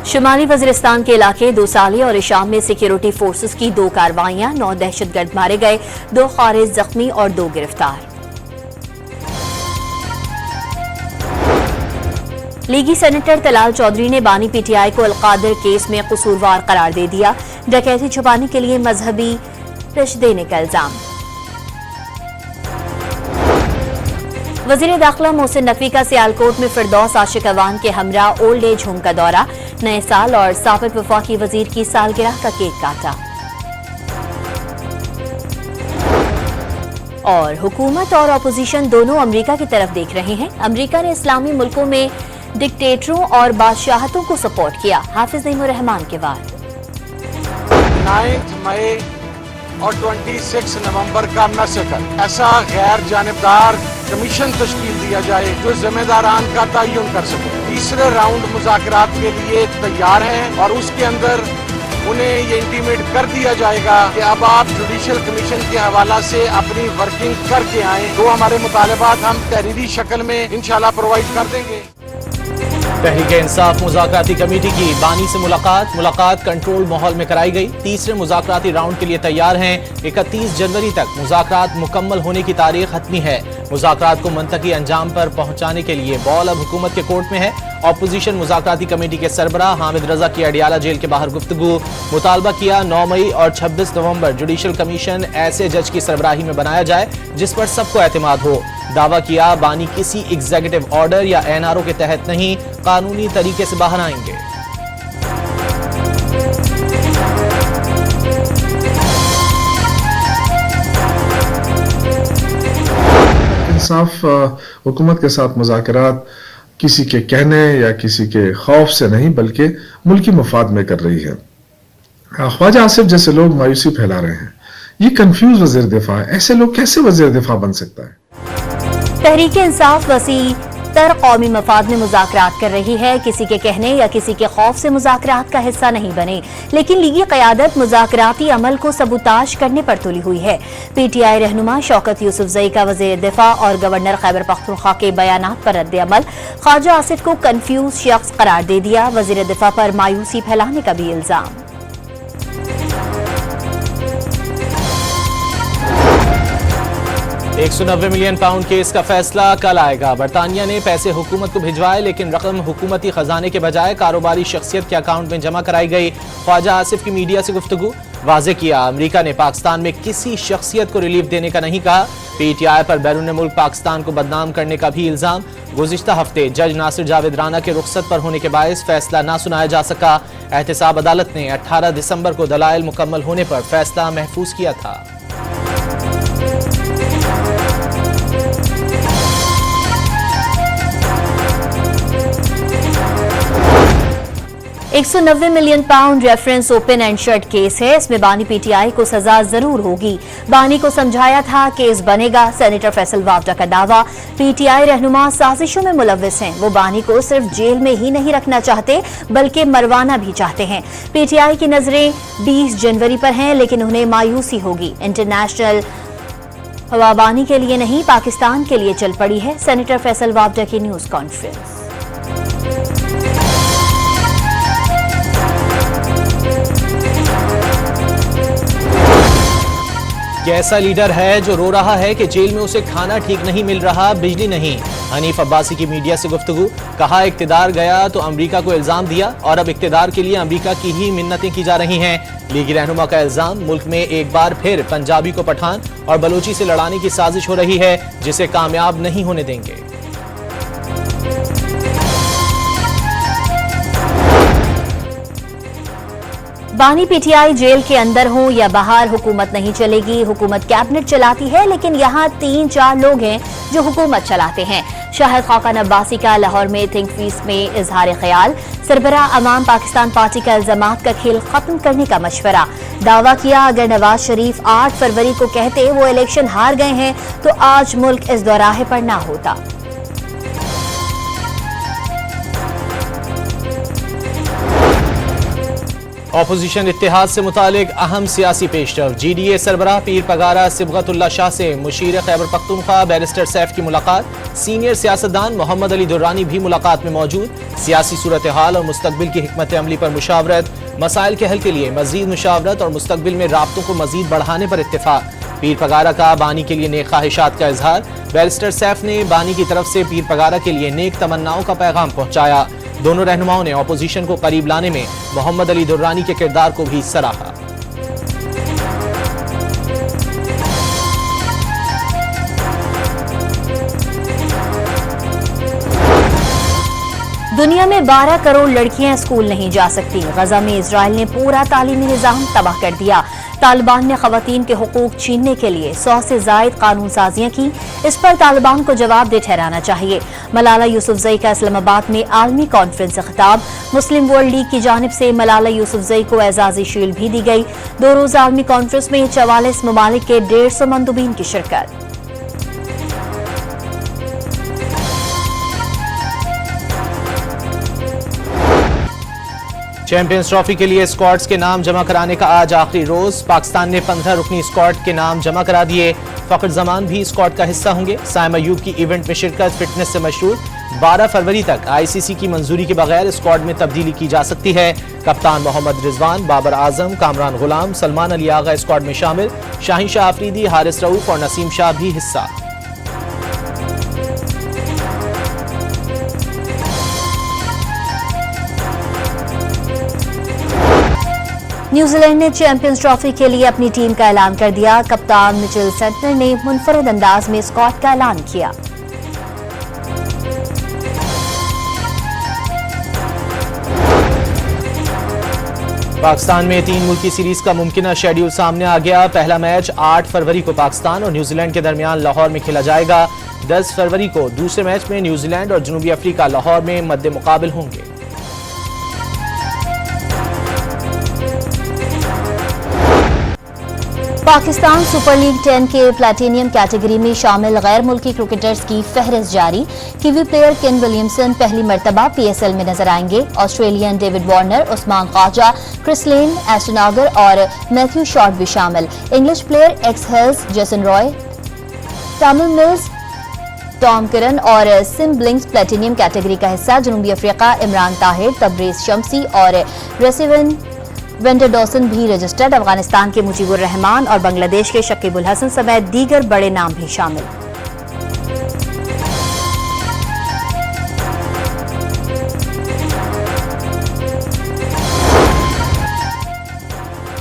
شمالی وزیرستان کے علاقے دوسالے اور شام میں سیکیورٹی فورسز کی 2 کارروائیاں، 9 دہشت گرد مارے گئے، 2 خارج زخمی اور 2 گرفتار۔ لیگی سینیٹر طلال چودھری نے بانی پی ٹی آئی کو القادر کیس میں قصوروار قرار دے دیا، ڈکیتی چھپانے کے لیے مذہبی رش دینے کا الزام۔ وزیر داخلہ محسن نقوی کا سیالکوٹ میں فردوس عاشق اوان کے ہمراہ اولڈ ایج ہوم کا دورہ، نئے سال اور سابق وفاقی وزیر کی سالگرہ کا کیک کاٹا۔ اور حکومت اور اپوزیشن دونوں امریکہ کی طرف دیکھ رہے ہیں، امریکہ نے اسلامی ملکوں میں ڈکٹیٹروں اور بادشاہتوں کو سپورٹ کیا، حافظ نعیم الرحمان کے وعد۔ 9 مئی اور 26 نومبر کا نہ سکل ایسا غیر جانبدار کمیشن تشکیل دیا جائے جو ذمہ داران کا تعین کر سکے۔ تیسرے راؤنڈ مذاکرات کے لیے تیار ہیں اور اس کے اندر انہیں یہ انٹیمیٹ کر دیا جائے گا کہ اب آپ جوڈیشل کمیشن کے حوالہ سے اپنی ورکنگ کر کے آئیں، تو ہمارے مطالبات ہم تحریری شکل میں انشاءاللہ پرووائڈ کر دیں گے۔ تحریک انصاف مذاکراتی کمیٹی کی بانی سے ملاقات کنٹرول ماحول میں کرائی گئی، تیسرے مذاکراتی راؤنڈ کے لیے تیار ہیں، 31 جنوری تک مذاکرات مکمل ہونے کی تاریخ حتمی ہے۔ مذاکرات کو منطقی انجام پر پہنچانے کے لیے بال اب حکومت کے کورٹ میں ہے۔ اپوزیشن مذاکراتی کمیٹی کے سربراہ حامد رضا کی اڈیالہ جیل کے باہر گفتگو، مطالبہ کیا 9 مئی اور 26 نومبر جوڈیشل کمیشن ایسے جج کی سربراہی میں بنایا جائے جس پر سب کو اعتماد ہو۔ دعویٰ کیا بانی کسی ایگزیکٹو آرڈر یا NRO کے تحت نہیں، قانونی طریقے سے باہر آئیں گے۔ انصاف حکومت کے ساتھ مذاکرات کسی کے کہنے یا کسی کے خوف سے نہیں بلکہ ملکی مفاد میں کر رہی ہے۔ خواجہ آصف جیسے لوگ مایوسی پھیلا رہے ہیں، یہ کنفیوز وزیر دفاع ہے، ایسے لوگ کیسے وزیر دفاع بن سکتا ہے؟ تحریک انصاف وسیع تر قومی مفاد میں مذاکرات کر رہی ہے، کسی کے کہنے یا کسی کے خوف سے مذاکرات کا حصہ نہیں بنے، لیکن لیگی قیادت مذاکراتی عمل کو سبوتاژ کرنے پر تلی ہوئی ہے۔ پی ٹی آئی رہنما شوکت یوسفزئی کا وزیر دفاع اور گورنر خیبر پختونخوا کے بیانات پر رد عمل، خواجہ آصف کو کنفیوز شخص قرار دے دیا، وزیر دفاع پر مایوسی پھیلانے کا بھی الزام۔ 190 ملین پاؤنڈ کیس کا فیصلہ کل آئے گا۔ برطانیہ نے پیسے حکومت کو بھجوائے لیکن رقم حکومتی خزانے کے بجائے کاروباری شخصیت کے اکاؤنٹ میں جمع کرائی گئی۔ خواجہ آصف کی میڈیا سے گفتگو، واضح کیا امریکہ نے پاکستان میں کسی شخصیت کو ریلیف دینے کا نہیں کہا۔ پی ٹی آئی پر بیرون ملک پاکستان کو بدنام کرنے کا بھی الزام۔ گزشتہ ہفتے جج ناصر جاوید رانا کے رخصت پر ہونے کے باعث فیصلہ نہ سنایا جا سکا۔ احتساب عدالت نے 18 دسمبر کو دلائل مکمل ہونے پر فیصلہ محفوظ کیا تھا۔ 190 million pound reference open and shut case ہے، اس میں بانی پی ٹی آئی کو سزا ضرور ہوگی۔ بانی کو سمجھایا تھا کیس بنے گا، سینیٹر فیصل وافدہ کا دعویٰ۔ پی ٹی آئی رہنما سازشوں میں ملوث ہیں، وہ بانی کو صرف جیل میں ہی نہیں رکھنا چاہتے بلکہ مروانا بھی چاہتے ہیں۔ پی ٹی آئی کی نظریں 20 جنوری پر ہیں لیکن انہیں مایوسی ہوگی۔ انٹرنیشنل ہوا بانی کے لیے نہیں پاکستان کے لیے چل پڑی ہے، سینیٹر فیصل وافدہ کی نیوز کانفرنس۔ ایسا لیڈر ہے جو رو رہا ہے کہ جیل میں اسے کھانا ٹھیک نہیں مل رہا، بجلی نہیں۔ حنیف عباسی کی میڈیا سے گفتگو، کہا اقتدار گیا تو امریکہ کو الزام دیا اور اب اقتدار کے لیے امریکہ کی ہی منتیں کی جا رہی ہیں۔ لیگی رہنما کا الزام، ملک میں ایک بار پھر پنجابی کو پٹھان اور بلوچی سے لڑانے کی سازش ہو رہی ہے جسے کامیاب نہیں ہونے دیں گے۔ بانی پی ٹی آئی جیل کے اندر ہوں یا باہر حکومت نہیں چلے گی۔ حکومت کیبنٹ چلاتی ہے لیکن یہاں 3-4 لوگ ہیں جو حکومت چلاتے ہیں۔ شاہد خاقان عباسی کا لاہور میں تھنک پیس میں اظہار خیال، سربراہ عوام پاکستان پارٹی کا الزامات کا کھیل ختم کرنے کا مشورہ۔ دعویٰ کیا اگر نواز شریف 8 فروری کو کہتے وہ الیکشن ہار گئے ہیں تو آج ملک اس دوراہے پر نہ ہوتا۔ اپوزیشن اتحاد سے متعلق اہم سیاسی پیشرفت، جی ڈی اے سربراہ پیر پگارا صبغت اللہ شاہ سے مشیر خیبر پختونخوا بیرسٹر سیف کی ملاقات، سینئر سیاستدان محمد علی درانی بھی ملاقات میں موجود، سیاسی صورتحال اور مستقبل کی حکمت عملی پر مشاورت، مسائل کے حل کے لیے مزید مشاورت اور مستقبل میں رابطوں کو مزید بڑھانے پر اتفاق، پیر پگارا کا بانی کے لیے نیک خواہشات کا اظہار، بیرسٹر سیف نے بانی کی طرف سے پیر پگارا کے لیے نیک تمناؤں کا پیغام پہنچایا، دونوں رہنماؤں نے اپوزیشن کو قریب لانے میں محمد علی درانی کے کردار کو بھی سراہا۔ دنیا میں 12 کروڑ لڑکیاں اسکول نہیں جا سکتی، غزہ میں اسرائیل نے پورا تعلیمی نظام تباہ کر دیا، طالبان نے خواتین کے حقوق چھیننے کے لیے 100 سے زائد قانون سازیاں کی، اس پر طالبان کو جواب دہ ٹھہرانا چاہیے۔ ملالہ یوسفزئی کا اسلام آباد میں عالمی کانفرنس سے خطاب، مسلم ورلڈ لیگ کی جانب سے ملالہ یوسفزئی کو اعزازی شیلڈ بھی دی گئی۔ 2 روزہ عالمی کانفرنس میں 44 ممالک کے 150 مندوبین کی شرکت۔ چیمپئنز ٹرافی کے لیے اسکواڈز کے نام جمع کرانے کا آج آخری روز، پاکستان نے 15 رکنی اسکواڈ کے نام جمع کرا دیے، فخر زمان بھی اسکواڈ کا حصہ ہوں گے۔ سائم ایوب کی ایونٹ میں شرکت فٹنس سے مشروط، 12 فروری تک آئی سی سی کی منظوری کے بغیر اسکواڈ میں تبدیلی کی جا سکتی ہے۔ کپتان محمد رضوان، بابر اعظم، کامران غلام، سلمان علی آغا اسکواڈ میں شامل، شاہین شاہ آفریدی، حارث رؤوف اور نسیم شاہ بھی حصہ۔ نیوزی لینڈ نے چیمپئنز ٹرافی کے لیے اپنی ٹیم کا اعلان کر دیا، کپتان مچل سینٹنر نے منفرد انداز میں اسکواڈ کا اعلان کیا۔ پاکستان میں 3 ملکی سیریز کا ممکنہ شیڈیول سامنے آ گیا، پہلا میچ 8 فروری کو پاکستان اور نیوزی لینڈ کے درمیان لاہور میں کھیلا جائے گا، 10 فروری کو دوسرے میچ میں نیوزی لینڈ اور جنوبی افریقہ لاہور میں مد مقابل ہوں گے۔ پاکستان سپر لیگ 10 کے پلاٹینیم کیٹیگری میں شامل غیر ملکی کرکٹرز کی فہرست جاری، کیوی پلیئر کین ولیمسن پہلی مرتبہ پی ایس ایل میں نظر آئیں گے، Australian David Warner, Usman Khawaja, Chris Lynn, Ashton Agar اور میتھیو شارٹ بھی شامل، English player Alex Hales, Jason Roy, Tymal Mills, Tom Curran اور سم بلنکس پلاٹینیم کیٹیگری کا حصہ، جنوبی افریقہ عمران طاہر، تبریز شمسی اور ریسیون وینڈر ڈوسن بھی رجسٹرڈ، افغانستان کے مجیب الرحمان اور بنگلہ دیش کے شکیب الحسن سمیت دیگر بڑے نام بھی شامل۔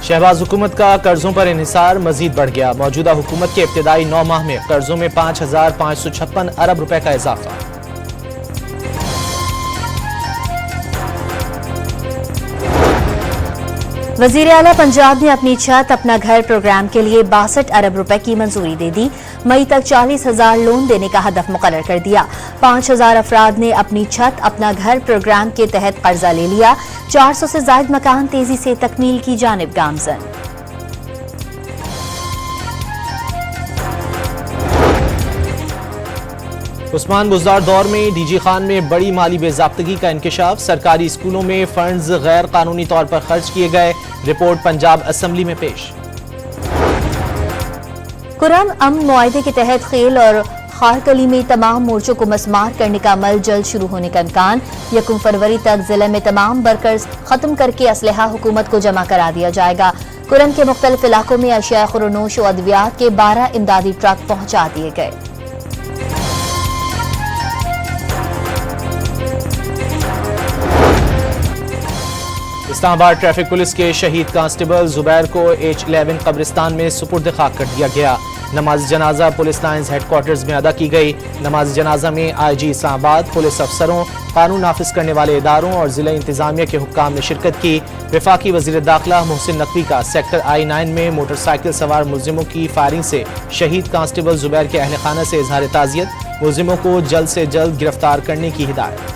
شہباز حکومت کا قرضوں پر انحصار مزید بڑھ گیا، موجودہ حکومت کے ابتدائی 9 ماہ میں قرضوں میں 5,556 ارب روپے کا اضافہ۔ وزیر اعلیٰ پنجاب نے اپنی چھت اپنا گھر پروگرام کے لیے 62 ارب روپے کی منظوری دے دی، مئی تک 40,000 لون دینے کا ہدف مقرر کر دیا، 5,000 افراد نے اپنی چھت اپنا گھر پروگرام کے تحت قرضہ لے لیا، 400 سے زائد مکان تیزی سے تکمیل کی جانب گامزن۔ عثمان بزدار دور میں ڈی جی خان میں بڑی مالی بے ضابطگی کا انکشاف، سرکاری اسکولوں میں فنڈز غیر قانونی طور پر خرچ کیے گئے، رپورٹ پنجاب اسمبلی میں پیش۔ قرآن امن معاہدے کے تحت خیل اور خارکلی میں تمام مورچوں کو مسمار کرنے کا عمل جلد شروع ہونے کا امکان، 1 فروری تک ضلع میں تمام برکرز ختم کر کے اسلحہ حکومت کو جمع کرا دیا جائے گا، قرآن کے مختلف علاقوں میں اشیاء خورنوش و ادویات کے 12 امدادی ٹرک پہنچا دیے گئے۔ اسلام آباد ٹریفک پولیس کے شہید کانسٹیبل زبیر کو H11 قبرستان میں سپرد خاک کر دیا گیا، نماز جنازہ پولیس لائنز ہیڈ کوارٹرز میں ادا کی گئی، نماز جنازہ میں آئی جی اسلام آباد، پولیس افسروں، قانون نافذ کرنے والے اداروں اور ضلع انتظامیہ کے حکام نے شرکت کی۔ وفاقی وزیر داخلہ محسن نقوی کا سیکٹر I9 میں موٹر سائیکل سوار ملزموں کی فائرنگ سے شہید کانسٹیبل زبیر کے اہل خانہ سے اظہار تعزیت، ملزموں کو جلد سے جلد گرفتار کرنے کی ہدایت۔